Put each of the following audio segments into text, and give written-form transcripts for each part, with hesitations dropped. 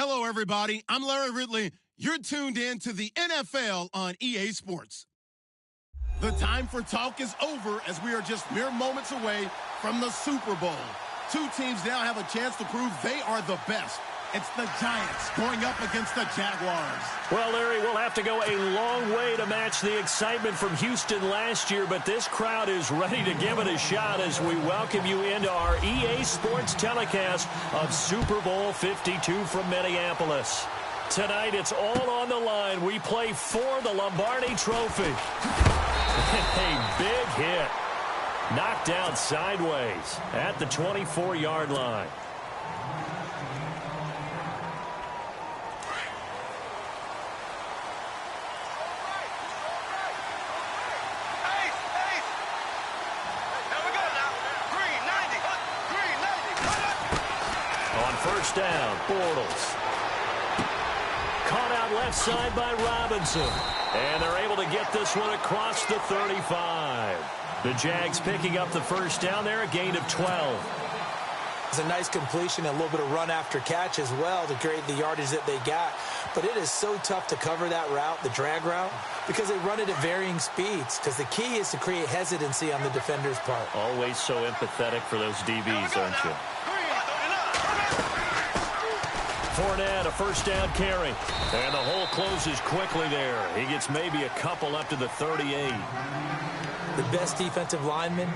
Hello, everybody. I'm Larry Ridley. You're tuned in to the NFL on EA Sports. The time for talk is over as we are just mere moments away from the Super Bowl. Two teams now have a chance to prove they are the best. It's the Giants going up against the Jaguars. Well, Larry, we'll have to go a long way to match the excitement from Houston last year, but this crowd is ready to give it a shot as we welcome you into our EA Sports telecast of Super Bowl 52 from Minneapolis. Tonight, it's all on the line. We play for the Lombardi Trophy. A big hit. Knocked down sideways at the 24-yard line. First down, Bortles. Caught out left side by Robinson. And they're able to get this one across the 35. The Jags picking up the first down there, a gain of 12. It's a nice completion, a little bit of run after catch as well to create the yardage that they got. But it is so tough to cover that route, the drag route, because they run it at varying speeds. Because the key is to create hesitancy on the defender's part. Always so empathetic for those DBs, aren't you? Fournette, a first down carry. And the hole closes quickly there. He gets maybe a couple up to the 38. The best defensive linemen,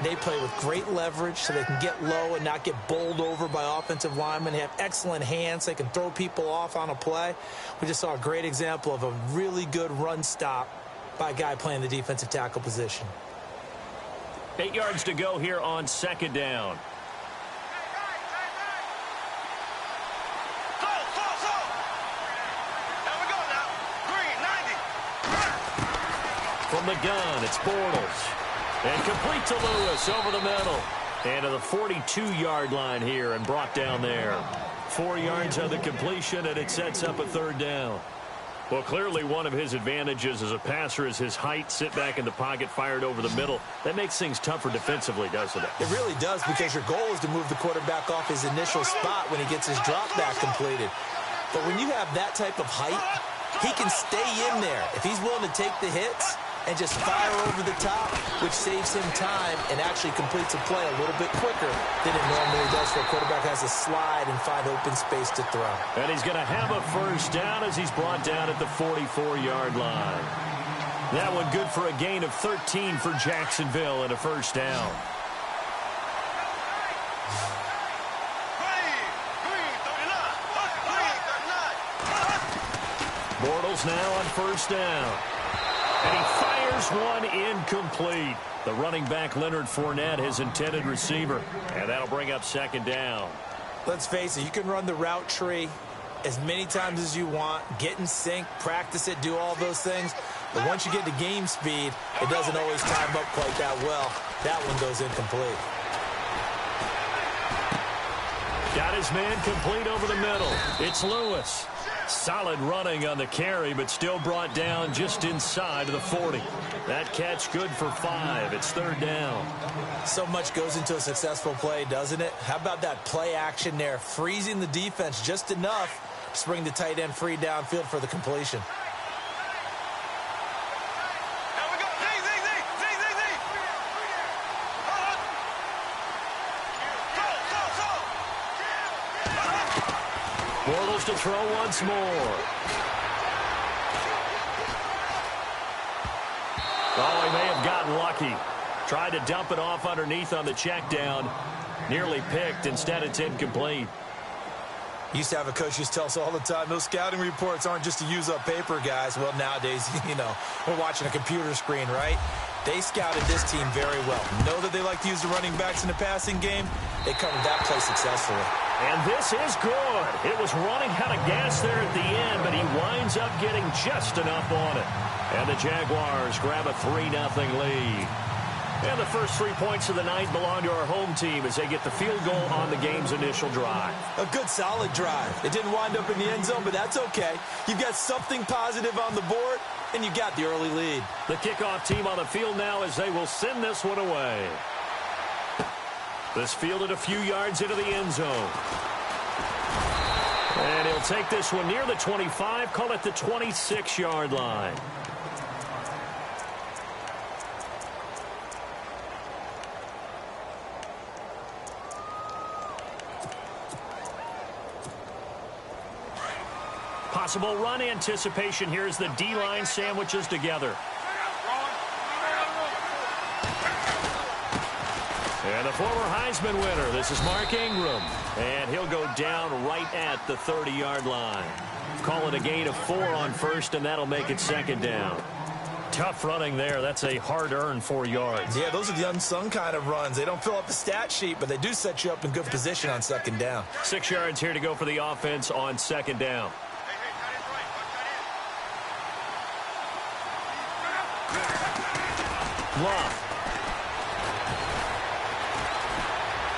they play with great leverage so they can get low and not get bowled over by offensive linemen. They have excellent hands. They can throw people off on a play. We just saw a great example of a really good run stop by a guy playing the defensive tackle position. 8 yards to go here on second down. From the gun, it's Bortles. And complete to Lewis over the middle. And to the 42-yard line here and brought down there. 4 yards on the completion, and it sets up a third down. Well, clearly one of his advantages as a passer is his height, sit back in the pocket, fired over the middle. That makes things tougher defensively, doesn't it? It really does, because your goal is to move the quarterback off his initial spot when he gets his drop back completed. But when you have that type of height, he can stay in there. If he's willing to take the hits and just fire over the top, which saves him time and actually completes a play a little bit quicker than it normally does for a quarterback has to slide and find open space to throw. And he's going to have a first down as he's brought down at the 44-yard line. That one good for a gain of 13 for Jacksonville and a first down. Bortles now on first down. And he fires one incomplete. The running back, Leonard Fournette, his intended receiver. And that'll bring up second down. Let's face it, you can run the route tree as many times as you want, get in sync, practice it, do all those things. But once you get to game speed, it doesn't always time up quite that well. That one goes incomplete. Got his man complete over the middle. It's Lewis. Solid running on the carry, but still brought down just inside of the 40. That catch good for 5. It's third down. So much goes into a successful play, doesn't it? How about that play action there, freezing the defense just enough to bring the tight end free downfield for the completion. Bortles to throw once more. Oh, he may have gotten lucky. Tried to dump it off underneath on the check down. Nearly picked. Instead, it's incomplete. Used to have a coach who used to tell us all the time, those scouting reports aren't just to use up paper, guys. Well, nowadays, we're watching a computer screen, right? They scouted this team very well. Know that they like to use the running backs in the passing game. They covered that play successfully. And this is good. It was running out of gas there at the end, but he winds up getting just enough on it. And the Jaguars grab a 3-0 lead. And the first 3 points of the night belong to our home team as they get the field goal on the game's initial drive. A good, solid drive. It didn't wind up in the end zone, but that's okay. You've got something positive on the board, and you got the early lead. The kickoff team on the field now as they will send this one away. This fielded a few yards into the end zone. And he'll take this one near the 25, call it the 26-yard line. Possible run anticipation here as the D-line sandwiches together. And the former Heisman winner, this is Mark Ingram. And he'll go down right at the 30-yard line. Call it a gain of 4 on first, and that'll make it second down. Tough running there. That's a hard-earned 4 yards. Yeah, those are the unsung kind of runs. They don't fill up the stat sheet, but they do set you up in good position on second down. 6 yards here to go for the offense on second down. Love.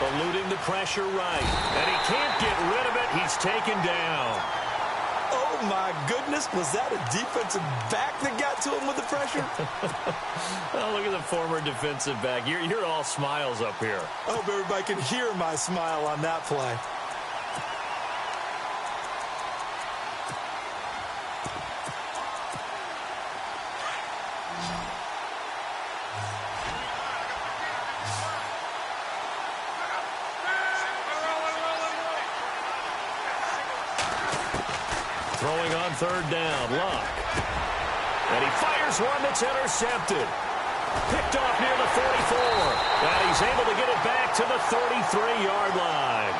Eluding the pressure right. And he can't get rid of it. He's taken down. Oh, my goodness. Was that a defensive back that got to him with the pressure? Oh, look at the former defensive back. You're all smiles up here. I hope everybody can hear my smile on that play. Throwing on third down, Luck. And he fires one that's intercepted. Picked off near the 44. And he's able to get it back to the 33-yard line.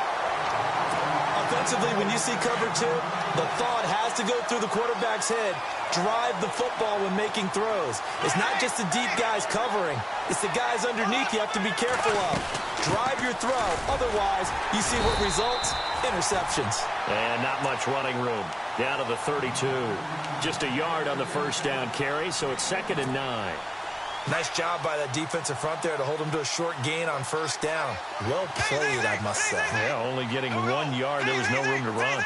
Offensively, when you see cover 2, the thought has to go through the quarterback's head. Drive the football when making throws. It's not just the deep guys covering. It's the guys underneath you have to be careful of. Drive your throw. Otherwise, you see what results? Interceptions. And not much running room. Down to the 32. Just a yard on the first down carry, so it's 2nd and 9. Nice job by that defensive front there to hold him to a short gain on first down. Well played, I must say. Yeah, only getting 1 yard. There was no room to run.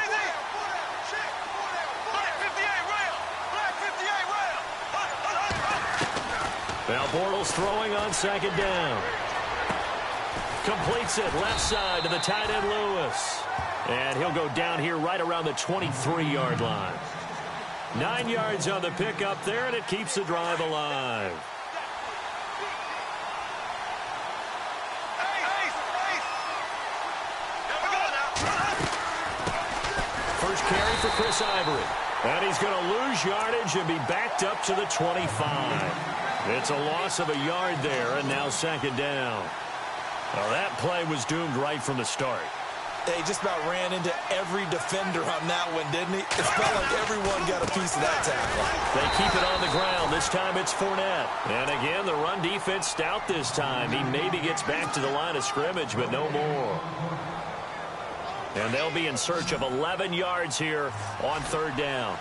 Now Bortles throwing on second down. Completes it left side to the tight end Lewis. And he'll go down here right around the 23-yard line. 9 yards on the pickup there, and it keeps the drive alive. First carry for Chris Ivory. And he's going to lose yardage and be backed up to the 25. It's a loss of a yard there, and now second down. Well, that play was doomed right from the start. He just about ran into every defender on that one, didn't he? It felt like everyone got a piece of that tackle. They keep it on the ground. This time it's Fournette. And again, the run defense stout this time. He maybe gets back to the line of scrimmage, but no more. And they'll be in search of 11 yards here on third down.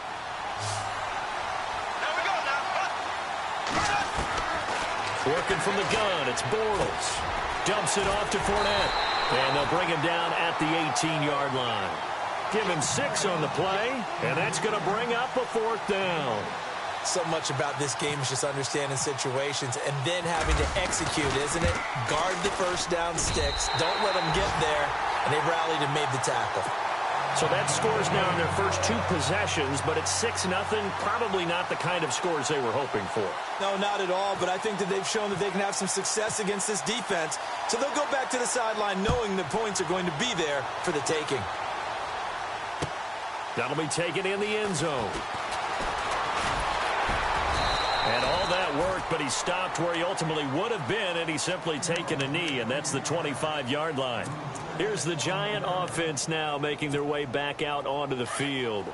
Working from the gun, it's Bortles. Dumps it off to Fournette. And they'll bring him down at the 18-yard line. Give him 6 on the play, and that's going to bring up a 4th down. So much about this game is just understanding situations and then having to execute, isn't it? Guard the first down sticks. Don't let them get there. And they rallied and made the tackle. So that scores now in their first 2 possessions, but it's 6-0. Probably not the kind of scores they were hoping for. No, not at all, but I think that they've shown that they can have some success against this defense. So they'll go back to the sideline knowing the points are going to be there for the taking. That'll be taken in the end zone. And all that worked, but he stopped where he ultimately would have been, and he's simply taken a knee, and that's the 25-yard line. Here's the Giant offense now making their way back out onto the field.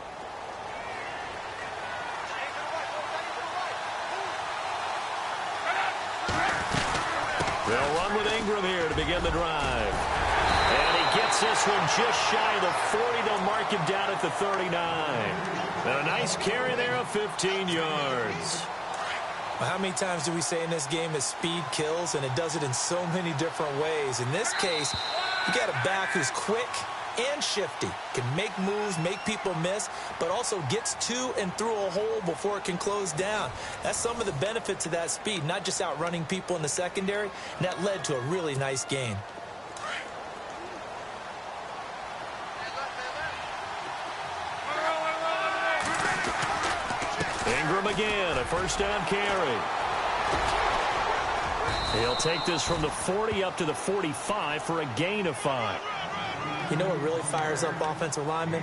They'll run with Ingram here to begin the drive. And he gets this one just shy of the 40. They'll mark him down at the 39. And a nice carry there of 15 yards. Well, how many times do we say in this game that speed kills, and it does it in so many different ways? In this case, you got a back who's quick and shifty, can make moves, make people miss, but also gets to and through a hole before it can close down. That's some of the benefits of that speed, not just outrunning people in the secondary, and that led to a really nice gain. Ingram again, a first down carry. He'll take this from the 40 up to the 45 for a gain of 5. You know what really fires up offensive linemen?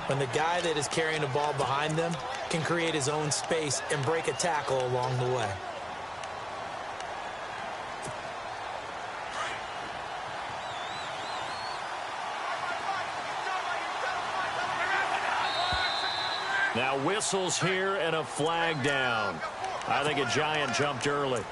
When the guy that is carrying the ball behind them can create his own space and break a tackle along the way. Now whistles here and a flag down. I think a Giant jumped early.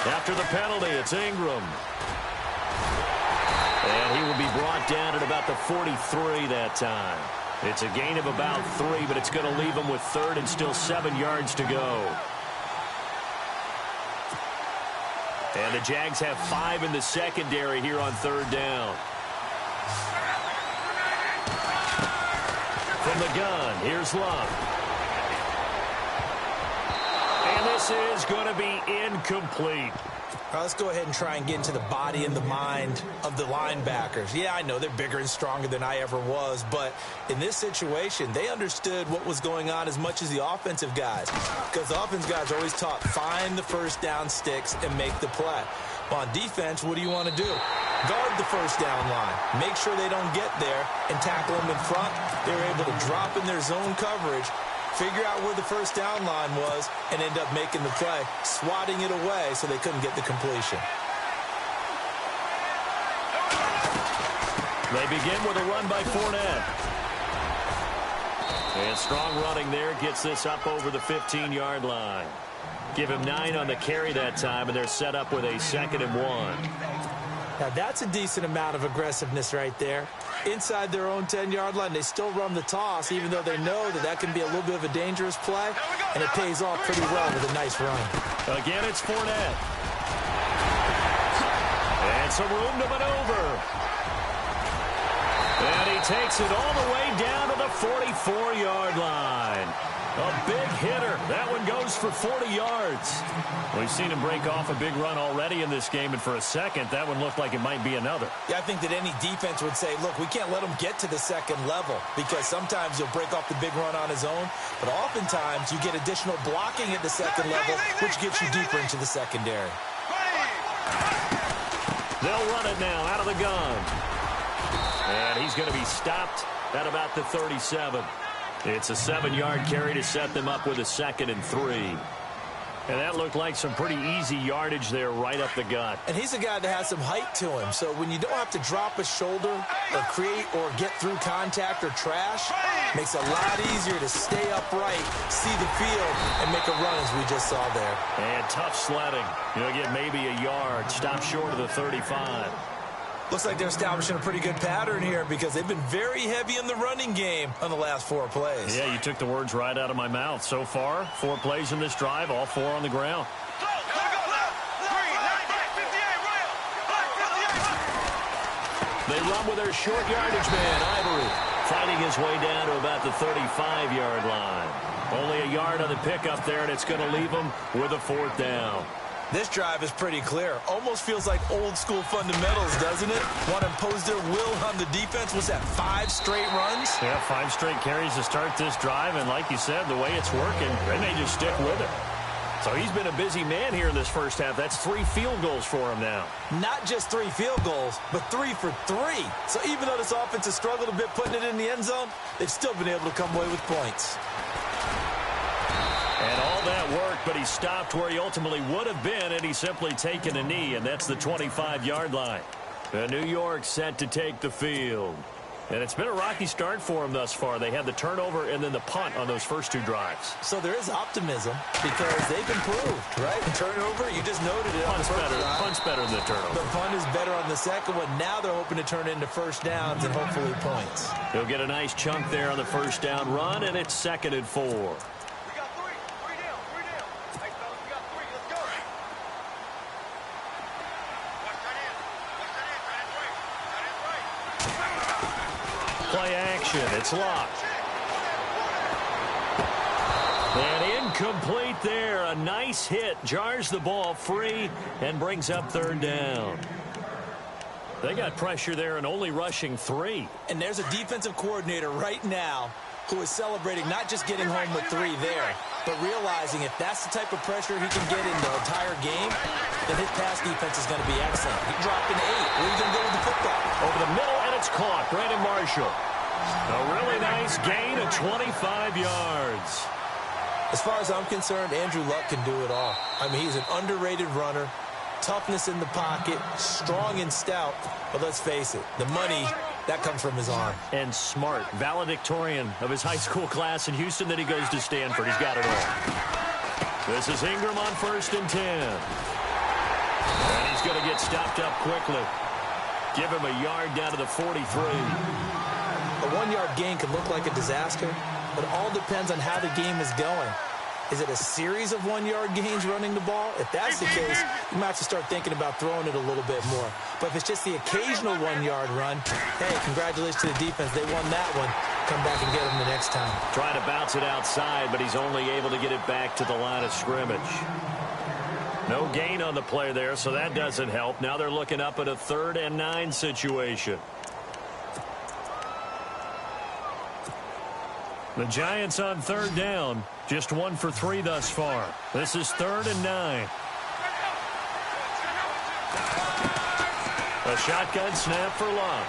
After the penalty, it's Ingram. And he will be brought down at about the 43 that time. It's a gain of about 3, but it's going to leave him with 3rd and still 7 yards to go. And the Jags have 5 in the secondary here on 3rd down. From the gun, here's Love. And this is going to be incomplete. All right, let's go ahead and try and get into the body and the mind of the linebackers. Yeah, I know they're bigger and stronger than I ever was, but in this situation, they understood what was going on as much as the offensive guys, because the offensive guys are always taught, find the first down sticks and make the play. Well, on defense, what do you want to do? Guard the first down line. Make sure they don't get there and tackle them in front. They were able to drop in their zone coverage, figure out where the first down line was, and end up making the play, swatting it away so they couldn't get the completion. They begin with a run by Fournette. And strong running there gets this up over the 15-yard line. Give him 9 on the carry that time, and they're set up with a 2nd and 1. Now, that's a decent amount of aggressiveness right there. Inside their own 10-yard line, they still run the toss, even though they know that that can be a little bit of a dangerous play, and it pays off pretty well with a nice run. Again, it's Fournette. And some room to maneuver. And he takes it all the way down to the 44-yard line. A big hitter. That one goes for 40 yards. We've seen him break off a big run already in this game, and for a second, that one looked like it might be another. Yeah, I think that any defense would say, look, we can't let him get to the second level, because sometimes he'll break off the big run on his own, but oftentimes you get additional blocking at the second level, which gets you deeper into the secondary. They'll run it now out of the gun. And he's going to be stopped at about the 37. It's a 7-yard carry to set them up with a 2nd and 3. And that looked like some pretty easy yardage there right up the gut. And he's a guy that has some height to him, so when you don't have to drop a shoulder or create or get through contact or trash, it makes it a lot easier to stay upright, see the field, and make a run as we just saw there. And tough sledding. You'll get maybe a yard, stop short of the 35. Looks like they're establishing a pretty good pattern here, because they've been very heavy in the running game on the last 4 plays. Yeah, you took the words right out of my mouth. So far, 4 plays in this drive, all 4 on the ground. They run with their short yardage man, Ivory, fighting his way down to about the 35-yard line. Only a yard on the pickup there, and it's going to leave them with a 4th down. This drive is pretty clear. Almost feels like old-school fundamentals, doesn't it? Want to impose their will on the defense. Was that 5 straight runs? Yeah, 5 straight carries to start this drive, and like you said, the way it's working, they may just stick with it. So he's been a busy man here in this first half. That's 3 field goals for him now. Not just 3 field goals, but 3 for 3. So even though this offense has struggled a bit putting it in the end zone, they've still been able to come away with points. And all that work, but he stopped where he ultimately would have been, and he's simply taken a knee, and that's the 25-yard line. The New York set to take the field. And it's been a rocky start for them thus far. They had the turnover and then the punt on those first 2 drives. So there is optimism, because they've improved, right? Turnover, you just noted it. Punt's better than the turnover. The punt is better on the second one. Now they're hoping to turn into first downs and hopefully points. He'll get a nice chunk there on the first down run, and it's 2nd and 4. possession. It's locked. And incomplete there. A nice hit. Jars the ball free and brings up third down. They got pressure there and only rushing 3. And there's a defensive coordinator right now who is celebrating not just getting home with 3 there, but realizing if that's the type of pressure he can get in the entire game, then his pass defense is going to be excellent. He dropped an 8. Where are you going to go with the football? Over the middle, and it's caught. Brandon Marshall. A really nice gain of 25 yards. As far as I'm concerned, Andrew Luck can do it all. I mean, he's an underrated runner, toughness in the pocket, strong and stout. But let's face it, the money, that comes from his arm. And smart, valedictorian of his high school class in Houston. Then he goes to Stanford. He's got it all. This is Ingram on 1st and 10. And he's going to get stopped up quickly. Give him a yard down to the 43. A 1-yard gain can look like a disaster, but it all depends on how the game is going. Is it a series of 1-yard gains running the ball? If that's the case, you might have to start thinking about throwing it a little bit more. But if it's just the occasional 1-yard run, hey, congratulations to the defense. They won that one. Come back and get them the next time. Trying to bounce it outside, but he's only able to get it back to the line of scrimmage. No gain on the play there, so that doesn't help. Now they're looking up at a 3rd and 9 situation. The Giants on 3rd down. Just 1 for 3 thus far. This is 3rd and 9. A shotgun snap for Luck.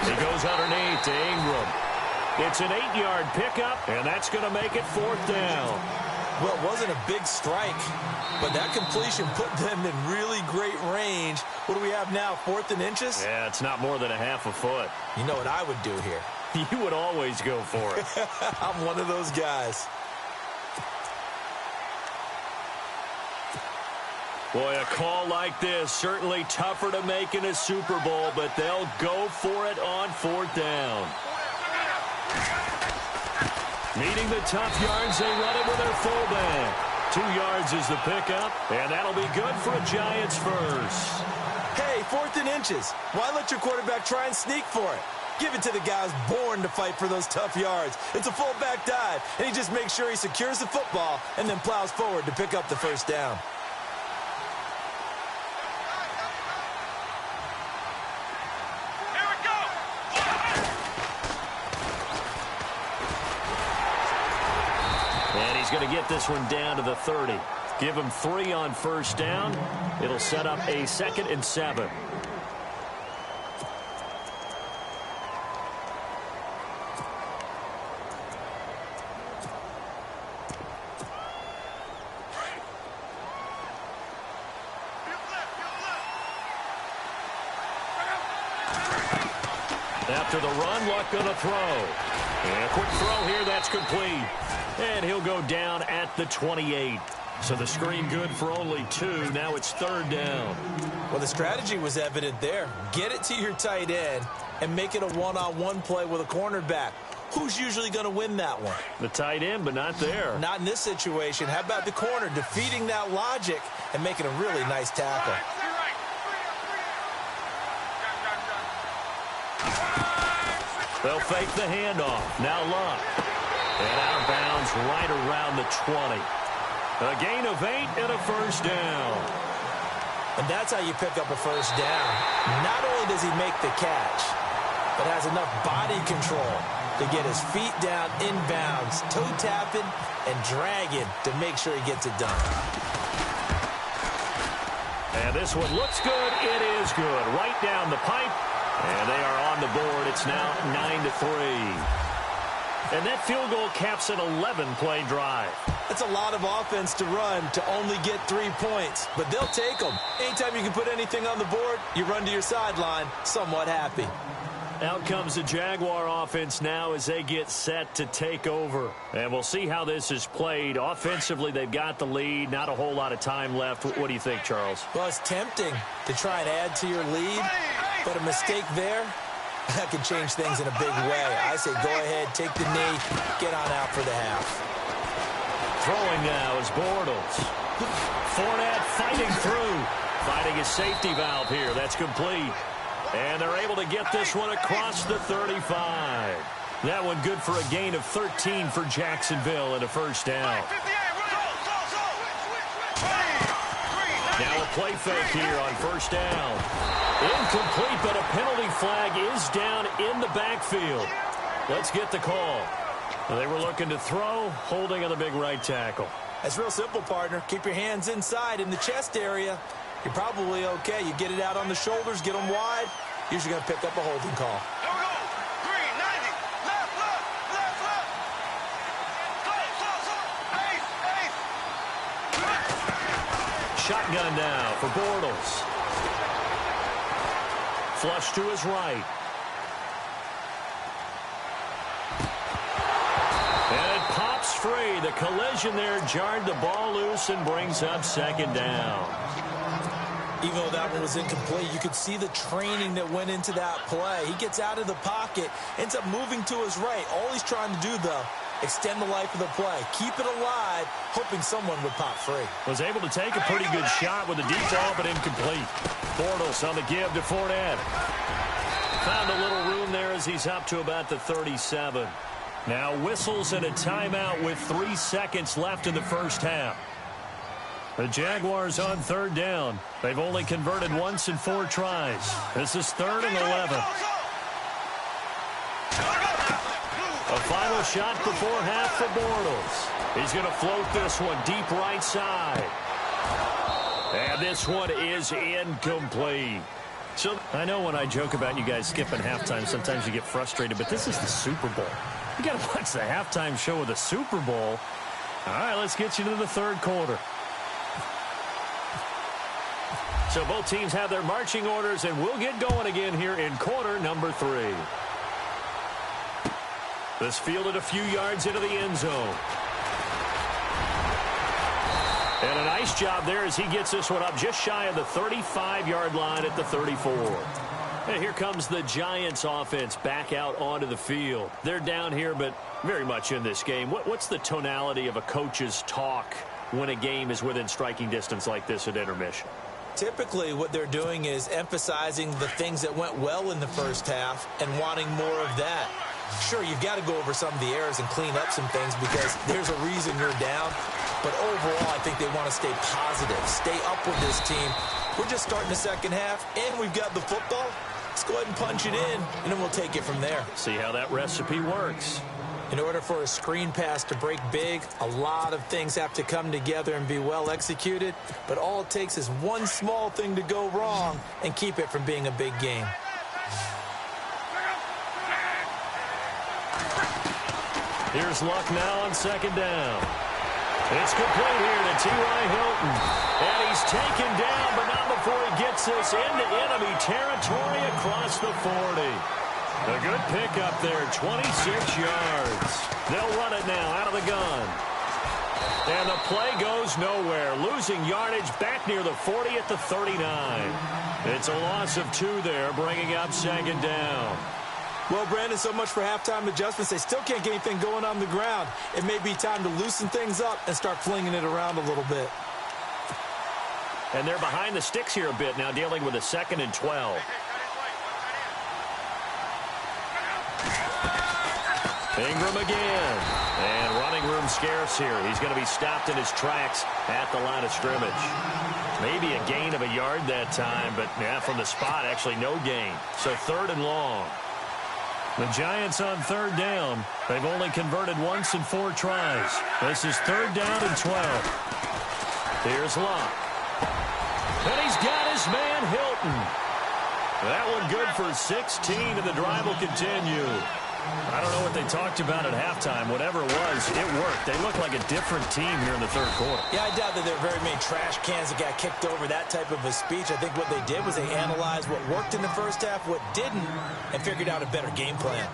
He goes underneath to Ingram. It's an 8-yard pickup, and that's going to make it 4th down. Well, it wasn't a big strike, but that completion put them in really great range. What do we have now, 4th and inches? Yeah, it's not more than a half a foot. You know what I would do here? You would always go for it. I'm one of those guys. Boy, a call like this, certainly tougher to make in a Super Bowl, but they'll go for it on 4th down. Needing the tough yards, they run it with their fullback. 2 yards is the pickup, and that'll be good for a Giants first. Hey, 4th and inches. Why let your quarterback try and sneak for it? Give it to the guy who's born to fight for those tough yards. It's a fullback dive, and he just makes sure he secures the football and then plows forward to pick up the 1st down. Here we go. And he's going to get this one down to the 30. Give him 3 on 1st down. It'll set up a 2nd and 7. After the run, Luck going to throw. And a quick throw here, that's complete. And he'll go down at the 28. So the screen good for only 2. Now it's 3rd down. Well, the strategy was evident there. Get it to your tight end and make it a one-on-one play with a cornerback. Who's usually going to win that one? The tight end, but not there. Not in this situation. How about the corner defeating that logic and making a really nice tackle? They'll fake the handoff. Now Luck. And out of bounds right around the 20. A gain of 8 and a 1st down. And that's how you pick up a 1st down. Not only does he make the catch, but has enough body control to get his feet down inbounds, toe tapping and dragging to make sure he gets it done. And this one looks good. It is good. Right down the pipe. And they are on the board. It's now 9-3. And that field goal caps an 11-play drive. That's a lot of offense to run to only get 3 points, but they'll take them. Anytime you can put anything on the board, you run to your sideline somewhat happy. Out comes the Jaguar offense now as they get set to take over. And we'll see how this is played. Offensively, they've got the lead. Not a whole lot of time left. What do you think, Charles? Well, it's tempting to try and add to your lead, but a mistake there, that can change things in a big way. I say go ahead, take the knee, get on out for the half. Throwing now is Bortles. Fournette fighting through. Finding his safety valve here. That's complete. And they're able to get this one across the 35. That one good for a gain of 13 for Jacksonville and a first down. Now a play fake here on first down. Incomplete, but a penalty flag is down in the backfield. Let's get the call. They were looking to throw, holding on the big right tackle. That's real simple, partner. Keep your hands inside in the chest area. You're probably okay. You get it out on the shoulders, get them wide. Usually going to pick up a holding call. Here we go. Green, 90. Left, left, left, left. Ace. Shotgun now for Bortles. Flush to his right. And it pops free. The collision there jarred the ball loose and brings up second down. Even though that one was incomplete, you could see the training that went into that play. He gets out of the pocket, ends up moving to his right. All he's trying to do, though, extend the life of the play. Keep it alive, hoping someone would pop free. Was able to take a pretty good shot with a deep ball, but incomplete. Bortles on the give to Fournette. Found a little room there as he's up to about the 37. Now whistles and a timeout with 3 seconds left in the first half. The Jaguars on third down. They've only converted once in 4 tries. This is 3rd and 11. A final shot before half for Bortles. He's going to float this one deep right side. And this one is incomplete. So I know when I joke about you guys skipping halftime, sometimes you get frustrated, but this is the Super Bowl. You got to watch the halftime show of the Super Bowl. All right, let's get you to the third quarter. So both teams have their marching orders, and we'll get going again here in quarter number 3. This fielded a few yards into the end zone. And a nice job there as he gets this one up just shy of the 35-yard line at the 34. And here comes the Giants offense back out onto the field. They're down here, but very much in this game. What's the tonality of a coach's talk when a game is within striking distance like this at intermission? Typically, what they're doing is emphasizing the things that went well in the first half and wanting more of that. Sure, you've got to go over some of the errors and clean up some things because there's a reason you're down. But overall, I think they want to stay positive, stay up with this team. We're just starting the second half, and we've got the football. Let's go ahead and punch it in, and then we'll take it from there. See how that recipe works. In order for a screen pass to break big, a lot of things have to come together and be well executed. But all it takes is one small thing to go wrong and keep it from being a big game. Here's Luck now on second down. It's complete here to T.Y. Hilton. And he's taken down, but not before he gets this into enemy territory across the 40. A good pickup there, 26 yards. They'll run it now out of the gun. And the play goes nowhere, losing yardage back near the 40 at the 39. It's a loss of 2 there, bringing up second down. Well, Brandon, so much for halftime adjustments. They still can't get anything going on the ground. It may be time to loosen things up and start flinging it around a little bit. And they're behind the sticks here a bit now, dealing with a 2nd and 12. Ingram again. And running room scarce here. He's going to be stopped in his tracks at the line of scrimmage. Maybe a gain of a yard that time, but yeah, from the spot, actually no gain. So 3rd and long. The Giants on third down. They've only converted once in 4 tries. This is 3rd down and 12. Here's Luck. And he's got his man Hilton. That one good for 16, and the drive will continue. I don't know what they talked about at halftime. Whatever it was, it worked. They look like a different team here in the third quarter. Yeah, I doubt that there are very many trash cans that got kicked over that type of a speech. I think what they did was they analyzed what worked in the first half, what didn't, and figured out a better game plan.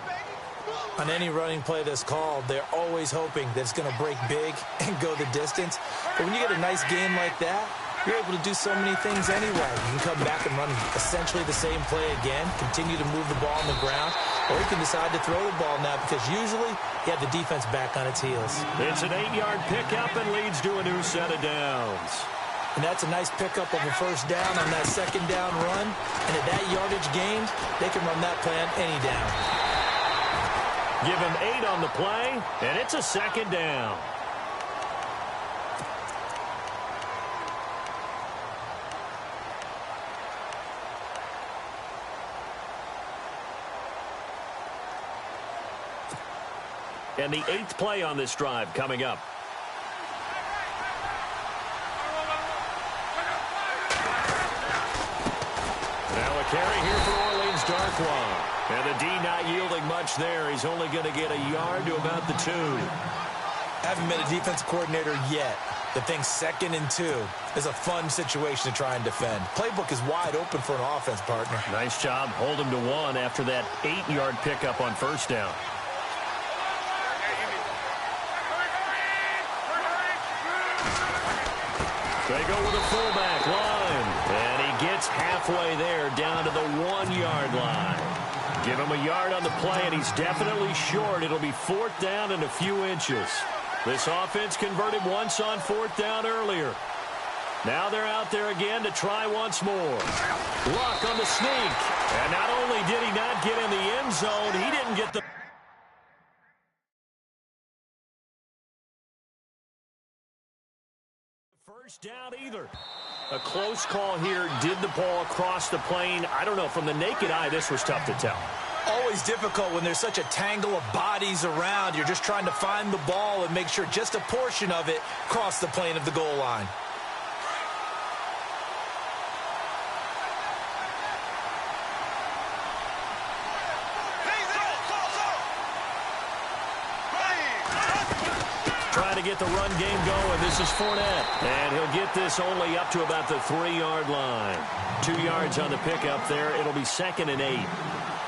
On any running play that's called, they're always hoping that it's going to break big and go the distance. But when you get a nice game like that, you're able to do so many things anyway. You can come back and run essentially the same play again, continue to move the ball on the ground, or you can decide to throw the ball now because usually you have the defense back on its heels. It's an 8-yard pickup and leads to a new set of downs. And that's a nice pickup of a first down on that second down run. And at that yardage gained, they can run that plan any down. Give him 8 on the play, and it's a second down. And the 8th play on this drive coming up. Now a carry here for Orleans Darkwa. And the D not yielding much there. He's only going to get a yard to about the 2. Haven't been a defensive coordinator yet. The thing 2nd and 2 is a fun situation to try and defend. Playbook is wide open for an offense, partner. Nice job. Hold him to 1 after that 8-yard pickup on first down. They go with a fullback line. And he gets halfway there down to the 1-yard line. Give him a yard on the play, and he's definitely short. It'll be 4th down and a few inches. This offense converted once on 4th down earlier. Now they're out there again to try once more. Luck on the sneak. And not only did he not get in the end zone, he didn't get the... first down either. A close call here. Did the ball cross the plane? I don't know. From the naked eye, this was tough to tell. Always difficult when there's such a tangle of bodies around. You're just trying to find the ball and make sure just a portion of it crossed the plane of the goal line. Trying to get the run game going. This is Fournette. And he'll get this only up to about the 3-yard line. 2 yards on the pickup there. It'll be 2nd and 8.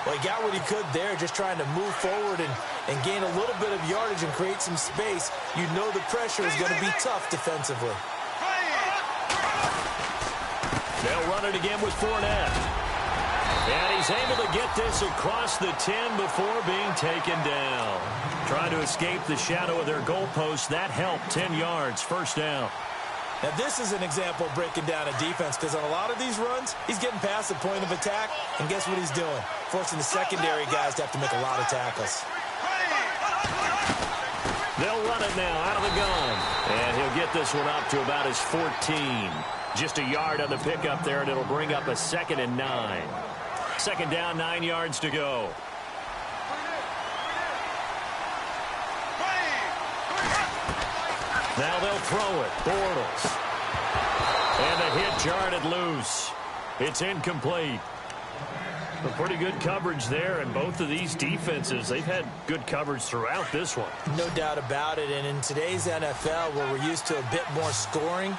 Well, he got what he could there, just trying to move forward and gain a little bit of yardage and create some space. You know the pressure is going to be tough defensively. They'll run it again with Fournette. And he's able to get this across the 10 before being taken down. Trying to escape the shadow of their goalpost. That helped. 10 yards, first down. Now, this is an example of breaking down a defense, because on a lot of these runs, he's getting past the point of attack, and guess what he's doing? Forcing the secondary guys to have to make a lot of tackles. They'll run it now out of the gun. And he'll get this one up to about his 14. Just a yard on the pickup there, and it'll bring up a 2nd and 9. 2nd down, 9 yards to go. Now they'll throw it. Bortles. And the hit jarred it loose. It's incomplete. A pretty good coverage there, and both of these defenses, they've had good coverage throughout this one. No doubt about it, and in today's NFL, where we're used to a bit more scoring,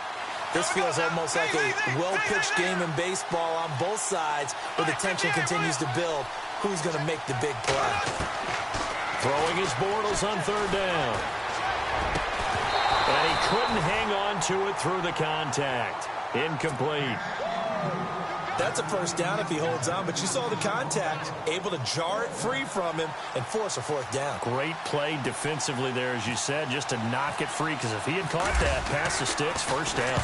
this feels almost like a well-pitched game in baseball on both sides, where the tension continues to build. Who's going to make the big play? Throwing his Bortles on 3rd down. And he couldn't hang on to it through the contact. Incomplete. That's a first down if he holds on, but you saw the contact, able to jar it free from him and force a 4th down. Great play defensively there, as you said, just to knock it free, because if he had caught that, past the sticks, first down.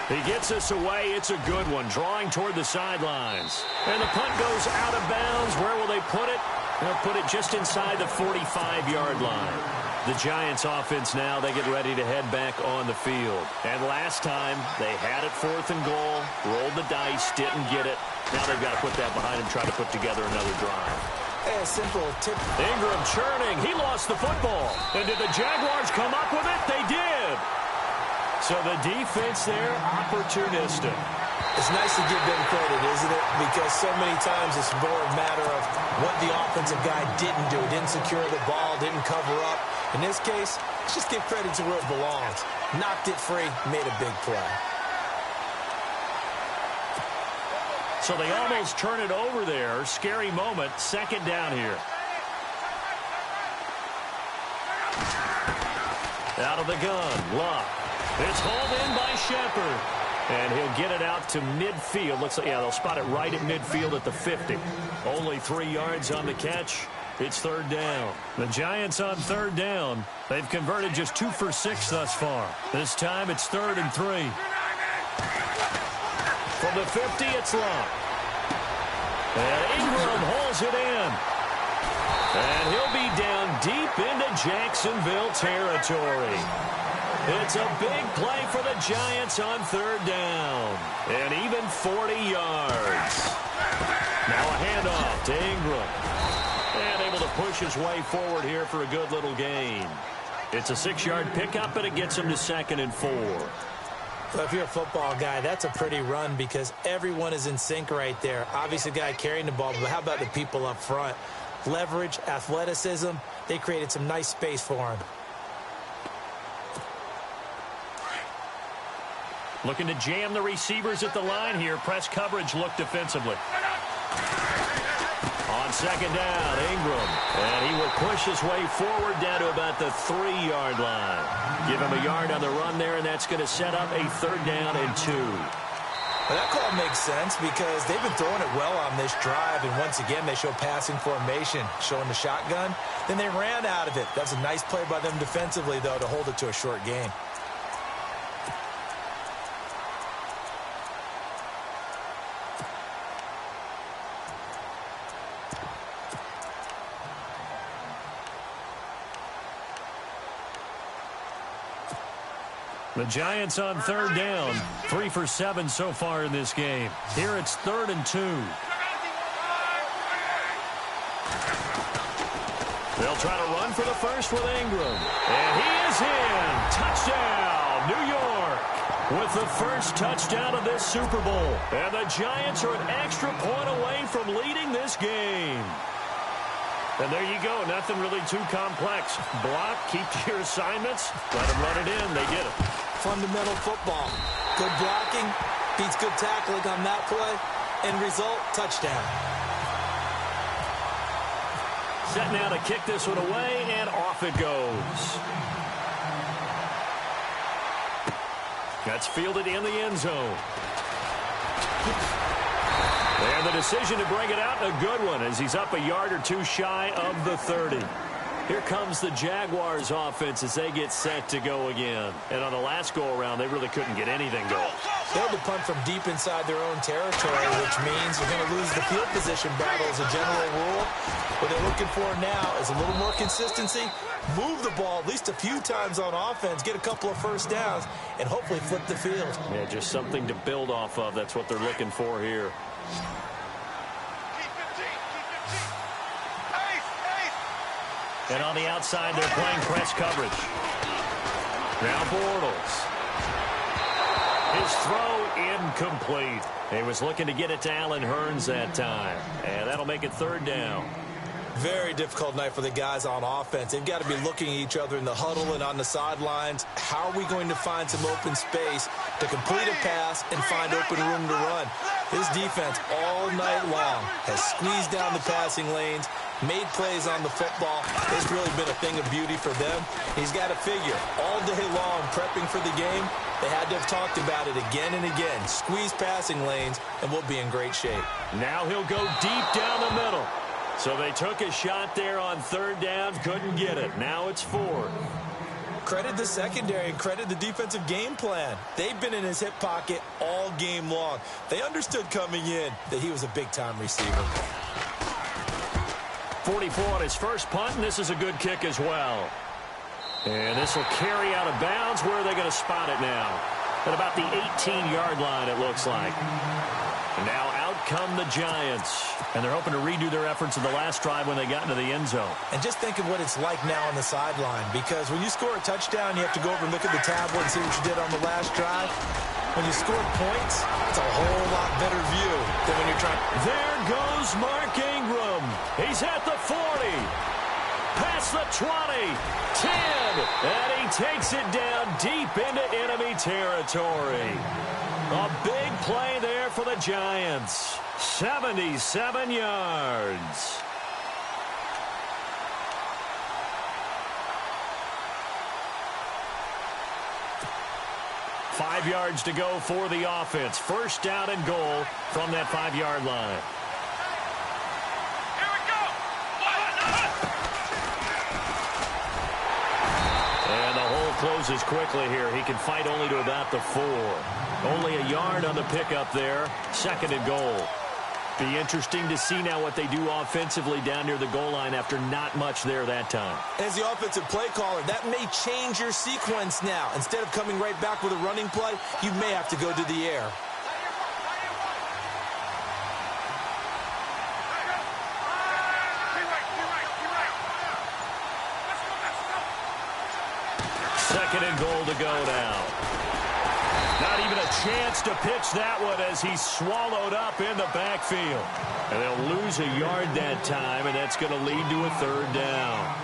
He gets this away. It's a good one, drawing toward the sidelines. And the punt goes out of bounds. Where will they put it? They'll put it just inside the 45-yard line. The Giants offense now, they get ready to head back on the field. And last time, they had it 4th and goal, rolled the dice, didn't get it. Now they've got to put that behind and try to put together another drive. Hey, a simple tip. Ingram churning. He lost the football. And did the Jaguars come up with it? They did. So the defense there, opportunistic. It's nice to give them credit, isn't it? Because so many times it's more a matter of what the offensive guy didn't do. Didn't secure the ball, didn't cover up. In this case, let's just give credit to where it belongs. Knocked it free, made a big play. So they almost turn it over there. Scary moment. 2nd down here. Out of the gun. Luck. It's hauled in by Shepard. And he'll get it out to midfield. Looks like, yeah, they'll spot it right at midfield at the 50. Only 3 yards on the catch. It's 3rd down. The Giants on 3rd down. They've converted just 2 for 6 thus far. This time it's 3rd and 3. From the 50, it's Love. And Ingram holds it in. And he'll be down deep into Jacksonville territory. It's a big play for the Giants on third down. And even 40 yards. Now a handoff to Ingram. And able to push his way forward here for a good little gain. It's a 6-yard pickup, and it gets him to 2nd and 4. So if you're a football guy, that's a pretty run because everyone is in sync right there. Obviously, the guy carrying the ball, but how about the people up front? Leverage, athleticism, they created some nice space for him. Looking to jam the receivers at the line here. Press coverage look defensively. On 2nd down, Ingram. And he will push his way forward down to about the 3-yard line. Give him a yard on the run there, and that's going to set up a 3rd down and 2. Well, that call makes sense because they've been throwing it well on this drive, and once again, they show passing formation, showing the shotgun. Then they ran out of it. That's a nice play by them defensively, though, to hold it to a short game. The Giants on 3rd down. 3 for 7 so far in this game. Here it's 3rd and 2. They'll try to run for the first with Ingram. And he is in. Touchdown, New York. With the first touchdown of this Super Bowl. And the Giants are an extra point away from leading this game. And there you go. Nothing really too complex. Block, keep to your assignments. Let them run it in. They did it. Fundamental football. Good blocking, beats good tackling on that play. End result, touchdown. Set now to kick this one away, and off it goes. That's fielded in the end zone. And the decision to bring it out, a good one, as he's up a yard or two shy of the 30. Here comes the Jaguars offense as they get set to go again. And on the last go-around, they really couldn't get anything going. They had to punt from deep inside their own territory, which means they're going to lose the field position battle as a general rule. What they're looking for now is a little more consistency, move the ball at least a few times on offense, get a couple of first downs, and hopefully flip the field. Yeah, just something to build off of. That's what they're looking for here. And on the outside, they're playing press coverage. Now Bortles. His throw incomplete. He was looking to get it to Allen Hurns that time. And that'll make it 3rd down. Very difficult night for the guys on offense. They've got to be looking at each other in the huddle and on the sidelines. How are we going to find some open space to complete a pass and find open room to run? This defense all night long has squeezed down the passing lanes, made plays on the football. It's really been a thing of beauty for them. He's got to figure all day long prepping for the game. They had to have talked about it again and again. Squeeze passing lanes, and we'll be in great shape. Now he'll go deep down the middle. So they took a shot there on 3rd down, couldn't get it. Now it's 4th. Credit the secondary and credit the defensive game plan. They've been in his hip pocket all game long. They understood coming in that he was a big-time receiver. 44 on his first punt, and this is a good kick as well. And this will carry out of bounds. Where are they going to spot it now? At about the 18-yard line, it looks like. And now out come the Giants. And they're hoping to redo their efforts in the last drive when they got into the end zone. And just think of what it's like now on the sideline. Because when you score a touchdown, you have to go over and look at the tablet and see what you did on the last drive. When you score points, it's a whole lot better view than when you're trying. There goes Mark Ingram. He's at the 40. Past the 20. 10. And he takes it down deep into enemy territory. A big play there for the Giants. 77 yards. Five yards to go for the offense. First down and goal from that 5-yard line. Here we go. And the whole closes quickly here. He can fight only to about the 4. Only a yard on the pickup there. 2nd and goal. Be interesting to see now what they do offensively down near the goal line after not much there that time. As the offensive play caller, that may change your sequence now. Instead of coming right back with a running play, you may have to go to the air. Second and goal to go now. Not even a chance to pitch that one as he's swallowed up in the backfield. And they'll lose a yard that time, and that's going to lead to a 3rd down.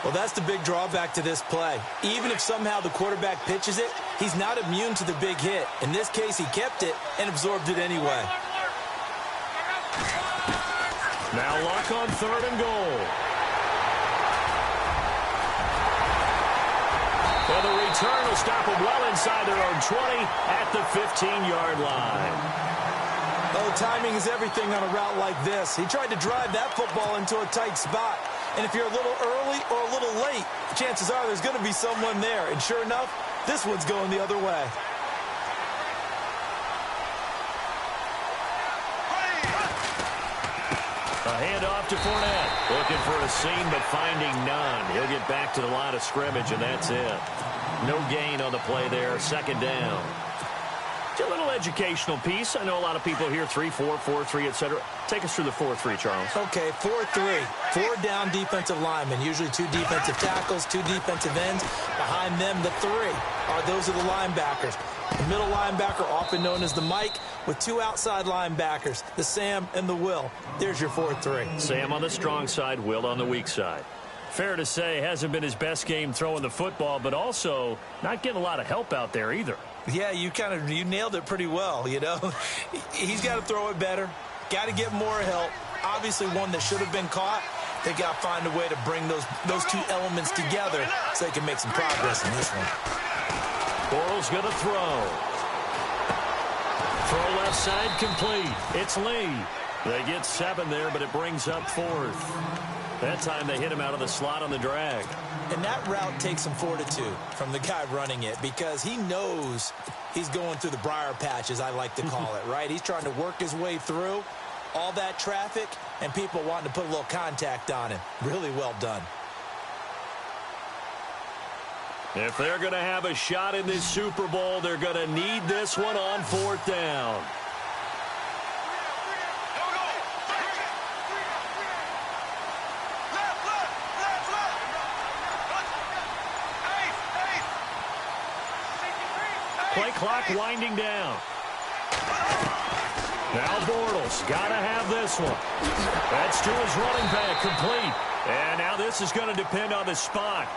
Well, that's the big drawback to this play. Even if somehow the quarterback pitches it, he's not immune to the big hit. In this case, he kept it and absorbed it anyway. Now Luck on 3rd and goal. And the return will stop them well inside their own 20 at the 15-yard line. Oh, timing is everything on a route like this. He tried to drive that football into a tight spot. And if you're a little early or a little late, chances are there's going to be someone there. And sure enough, this one's going the other way. A handoff to Fournette. Looking for a seam, but finding none. He'll get back to the line of scrimmage, and that's it. No gain on the play there. 2nd down. It's a little educational piece. I know a lot of people hear 3-4, 4-3, etc. Take us through the 4-3, Charles. Okay, 4-3. 4 down defensive linemen. Usually 2 defensive tackles, 2 defensive ends. Behind them, the 3 those are the linebackers. The middle linebacker, often known as the Mike, with 2 outside linebackers, the Sam and the Will. There's your 4-3. Sam on the strong side, Will on the weak side. Fair to say, hasn't been his best game throwing the football, but also not getting a lot of help out there either. Yeah, you nailed it pretty well, you know. He's got to throw it better. Got to get more help. Obviously one that should have been caught. They got to find a way to bring those 2 elements together so they can make some progress in this one. Bortles going to throw. Throw left side complete. It's Lee. They get 7 there, but it brings up 4th. That time they hit him out of the slot on the drag. And that route takes some fortitude from the guy running it because he knows he's going through the briar patch, as I like to call it, right? He's trying to work his way through all that traffic and people wanting to put a little contact on him. Really well done. If they're going to have a shot in this Super Bowl, they're going to need this one on 4th down. Play clock winding down. Now Bortles got to have this one. That's to his running back, complete. And now this is going to depend on the spot.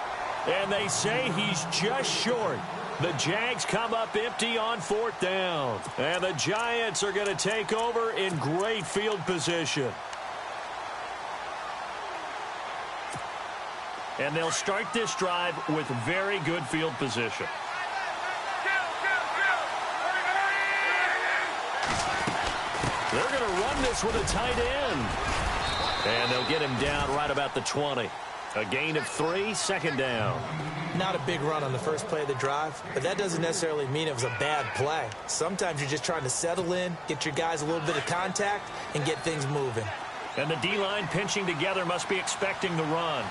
And they say he's just short. The Jags come up empty on 4th down. And the Giants are going to take over in great field position. And they'll start this drive with very good field position. They're going to run this with a tight end. And they'll get him down right about the 20. A gain of 3, 2nd down. Not a big run on the first play of the drive, but that doesn't necessarily mean it was a bad play. Sometimes you're just trying to settle in, get your guys a little bit of contact, and get things moving. And the D-line pinching together must be expecting the run.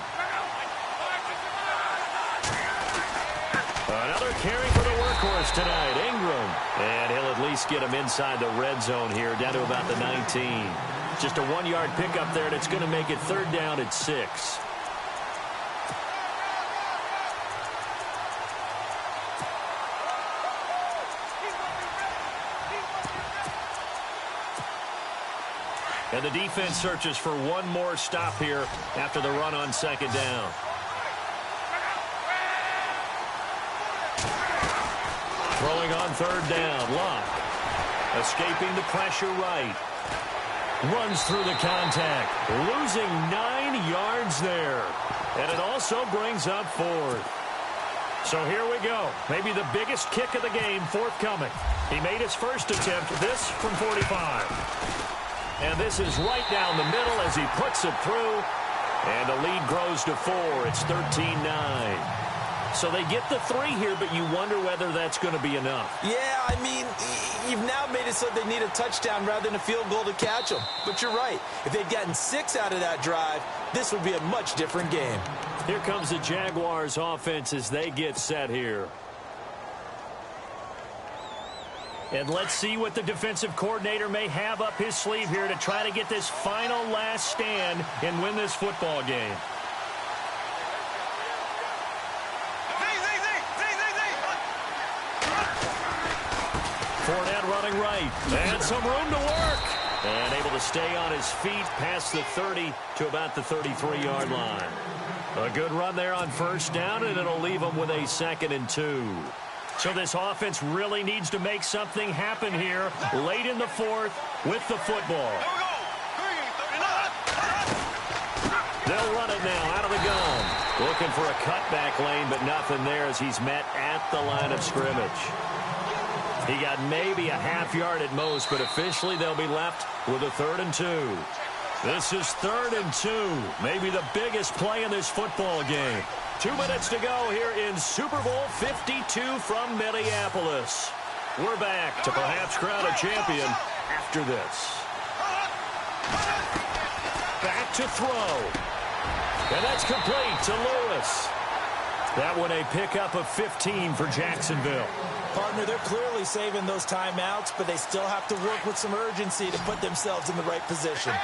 Another carry for the workhorse tonight, Ingram. And he'll at least get him inside the red zone here, down to about the 19. Just a 1-yard pickup there, and it's going to make it 3rd down at 6. And the defense searches for one more stop here after the run on 2nd down. Throwing on 3rd down, Luck. Escaping the pressure right. Runs through the contact. Losing 9 yards there. And it also brings up 4th. So here we go. Maybe the biggest kick of the game forthcoming. He made his first attempt, this from 45. And this is right down the middle as he puts it through. And the lead grows to 4. It's 13-9. So they get the 3 here, but you wonder whether that's going to be enough. Yeah, I mean, you've now made it so they need a touchdown rather than a field goal to catch them. But you're right. If they'd gotten 6 out of that drive, this would be a much different game. Here comes the Jaguars offense as they get set here. And let's see what the defensive coordinator may have up his sleeve here to try to get this final last stand and win this football game. Fournette running right. And some room to work. And able to stay on his feet past the 30 to about the 33-yard line. A good run there on first down, and it'll leave them with a 2nd and 2. So this offense really needs to make something happen here late in the 4th with the football. They'll run it now out of the gun. Looking for a cutback lane, but nothing there as he's met at the line of scrimmage. He got maybe a half yard at most, but officially they'll be left with a 3rd and 2. This is 3rd and 2. Maybe the biggest play in this football game. 2 minutes to go here in Super Bowl 52 from Minneapolis. We're back to perhaps crown a champion after this. Back to throw. And that's complete to Lewis. That one a pickup of 15 for Jacksonville. Partner, they're clearly saving those timeouts, but they still have to work with some urgency to put themselves in the right position.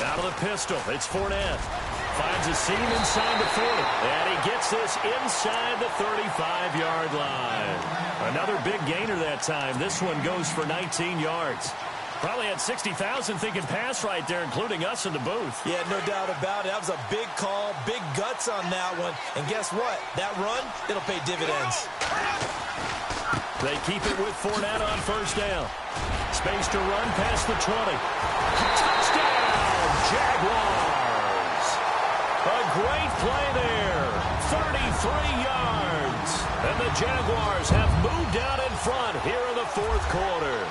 Out of the pistol, it's Fournette. Finds a seam inside the 40. And he gets this inside the 35-yard line. Another big gainer that time. This one goes for 19 yards. Probably had 60,000 thinking pass right there, including us in the booth. Yeah, no doubt about it. That was a big call, big guts on that one. And guess what? That run, it'll pay dividends. They keep it with Fournette on first down. Space to run past the 20. Touchdown, Jaguars. A great play there. 33 yards. And the Jaguars have moved out in front here in the 4th quarter.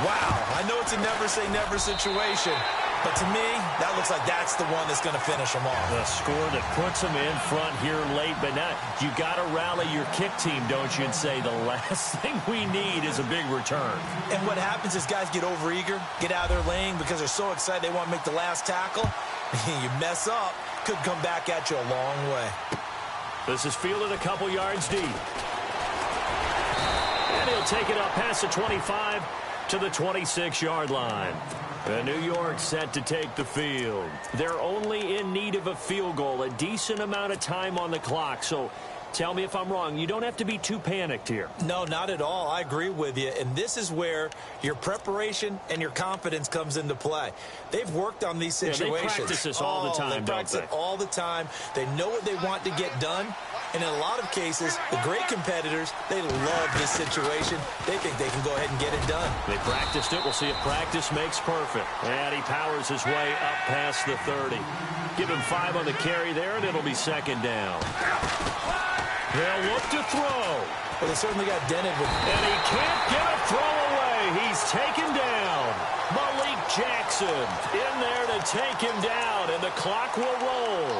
Wow, I know it's a never-say-never situation, but to me, that looks like that's the one that's going to finish them off. The score that puts them in front here late, but now you got to rally your kick team, don't you, and say the last thing we need is a big return. And what happens is guys get overeager, get out of their lane because they're so excited they want to make the last tackle. You mess up, could come back at you a long way. This is fielded a couple yards deep. And he'll take it up past the 25 to the 26-yard line. And New York set to take the field. They're only in need of a field goal, a decent amount of time on the clock. So tell me if I'm wrong. You don't have to be too panicked here. No, not at all. I agree with you. And this is where your preparation and your confidence comes into play. They've worked on these situations. Yeah, they practice this all the time, they practice it all the time. They know what they want to get done. And in a lot of cases, the great competitors, they love this situation. They think they can go ahead and get it done. They practiced it. We'll see if practice makes perfect. And he powers his way up past the 30. Give him 5 on the carry there, and it'll be 2nd down. They'll look to throw. Well, they certainly got dented with. And he can't get a throw away. He's taken down. Malik Jackson in there to take him down, and the clock will roll.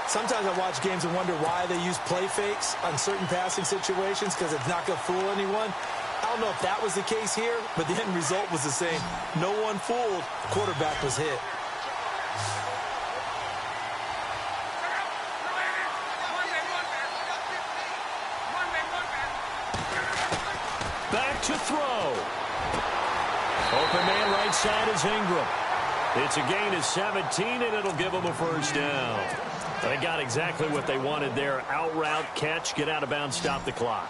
Sometimes I watch games and wonder why they use play fakes on certain passing situations because it's not going to fool anyone. I don't know if that was the case here, but the end result was the same. No one fooled. The quarterback was hit. Back to throw. Open man right side is Ingram. It's a gain of 17, and it'll give them a first down. They got exactly what they wanted there. Out route, catch, get out of bounds, stop the clock.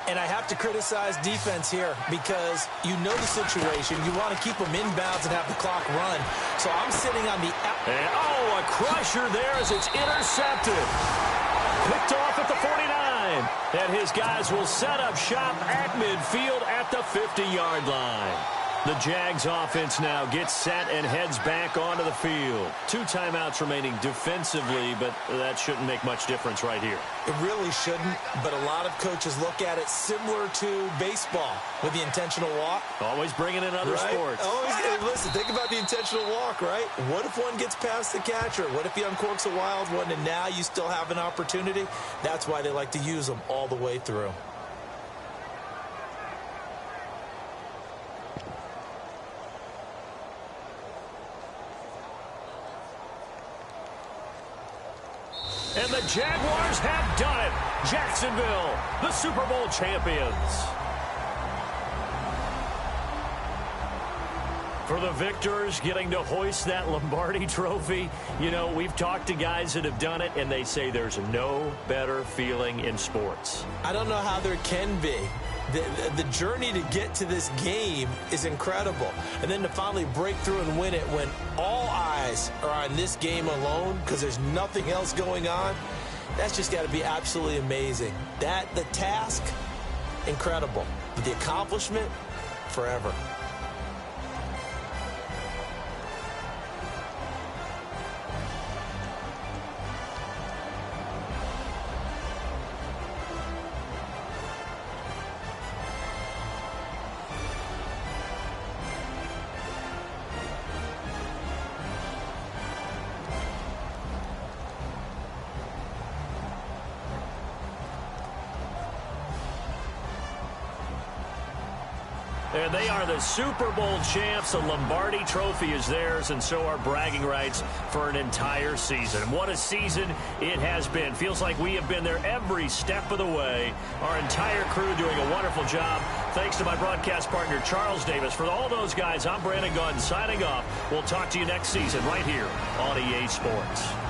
And I have to criticize defense here because you know the situation. You want to keep them inbounds and have the clock run. So I'm sitting on the out. And, a crusher there as it's intercepted. Picked off at the 49. And his guys will set up shop at midfield at the 50-yard line. The Jags offense now gets set and heads back onto the field. 2 timeouts remaining defensively, but that shouldn't make much difference right here. It really shouldn't, but a lot of coaches look at it similar to baseball with the intentional walk. Always bringing in other sports. Always, listen, think about the intentional walk, right? What if one gets past the catcher? What if he uncorks a wild one and now you still have an opportunity? That's why they like to use them all the way through. And the Jaguars have done it. Jacksonville, the Super Bowl champions. For the victors, getting to hoist that Lombardi trophy, you know, we've talked to guys that have done it, and they say there's no better feeling in sports. I don't know how there can be. The journey to get to this game is incredible. And then to finally break through and win it when all eyes are on this game alone because there's nothing else going on, that's just got to be absolutely amazing. The task, incredible. But the accomplishment, forever. And they are the Super Bowl champs. The Lombardi trophy is theirs, and so are bragging rights for an entire season. What a season it has been. Feels like we have been there every step of the way. Our entire crew doing a wonderful job. Thanks to my broadcast partner, Charles Davis. For all those guys, I'm Brandon Gautlet signing off. We'll talk to you next season right here on EA Sports.